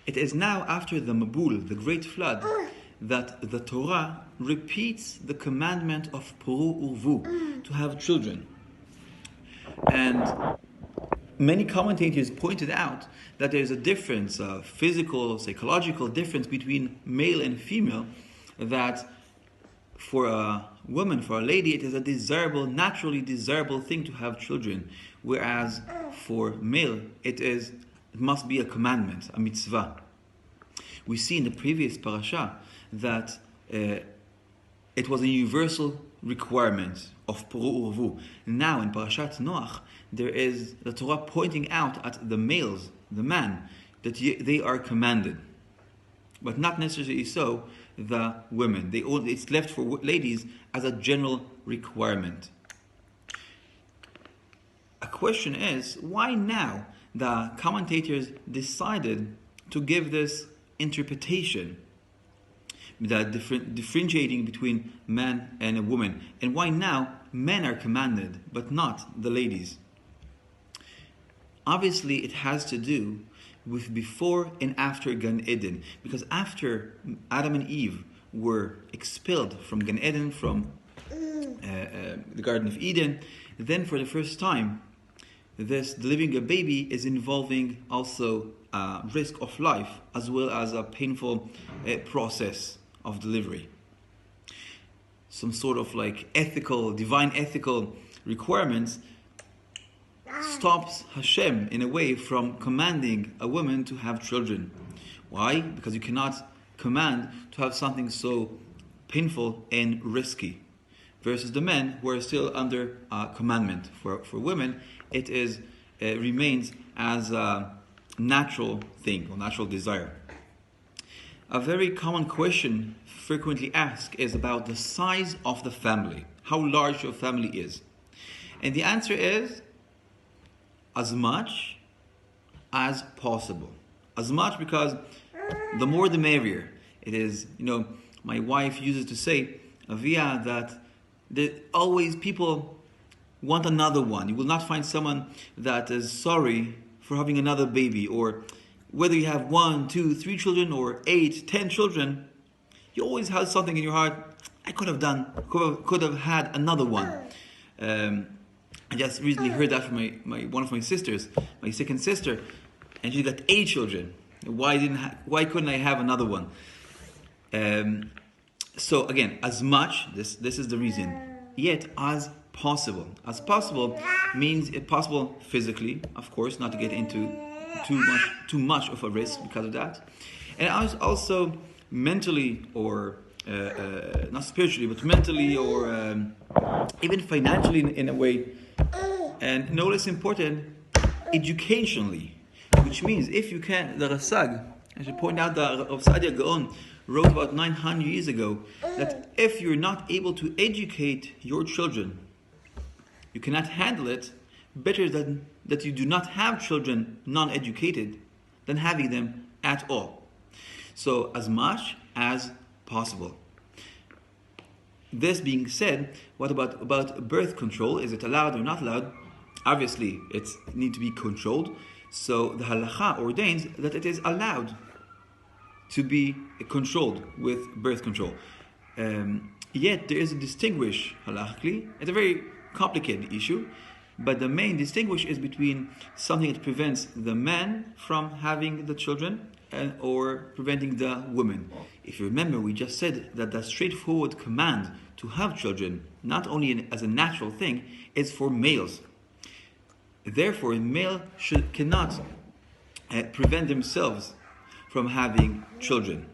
It is now after the Mabul, the great flood, that the Torah repeats the commandment of Puru Urvu, to have children. And many commentators pointed out that there is a difference, a physical, psychological difference between male and female, that for a woman, for a lady, it is a desirable, naturally desirable thing to have children, whereas for male, it must be a commandment, a mitzvah. We see in the previous parasha that it was a universal requirement of Puru Urvu. Now in Parashat Noach, there is the Torah pointing out at the males, the man, that they are commanded, but not necessarily so the women. It's left for ladies as a general requirement. A question is, why now the commentators decided to give this interpretation, that differentiating between man and a woman, and why now men are commanded but not the ladies? Obviously, it has to do with before and after Gan Eden, because after Adam and Eve were expelled from Gan Eden, from the Garden of Eden, then for the first time, this delivering a baby is involving also risk of life as well as a painful process of delivery. Some sort of like divine ethical requirements stops Hashem in a way from commanding a woman to have children. Why? Because you cannot command to have something so painful and risky. Versus the men who are still under commandment. For women, it remains as a natural thing or natural desire. A very common question frequently asked is about the size of the family, how large your family is. And the answer is as much as possible. As much, because the more the merrier. It is, my wife uses to say, Avia, that always people want another one. You will not find someone that is sorry for having another baby, or whether you have 1, 2, 3 children or 8, 10 children, you always have something in your heart. I could have had another one. I just recently heard that from one of my sisters, my second sister, and she got 8 children. Why couldn't I have another one? So again, as much, this is the reason. Yet as possible. As possible means possible physically, of course, not to get into too much of a risk because of that. And also mentally, or not spiritually, but mentally, or even financially in a way. And no less important, educationally. Which means if you can, the Rasag, I should point out that Rav Saadia Gaon wrote about 900 years ago that if you're not able to educate your children, you cannot handle it, better than that you do not have children non-educated than having them at all. So as much as possible. This being said, what about birth control? Is it allowed or not allowed? Obviously, it needs to be controlled. So the halacha ordains that it is allowed to be controlled with birth control. Yet there is a distinguish halachically. It's a very complicated issue, but the main distinguish is between something that prevents the man from having the children or preventing the woman. If you remember, we just said that the straightforward command to have children, not only as a natural thing, is for males. Therefore, a male cannot prevent themselves from having children.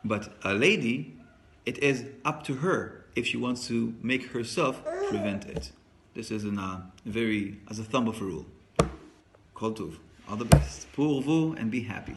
But a lady, it is up to her if she wants to make herself prevent it. This is as a thumb of a rule. Kol Tov. All the best. Pour vous and be happy.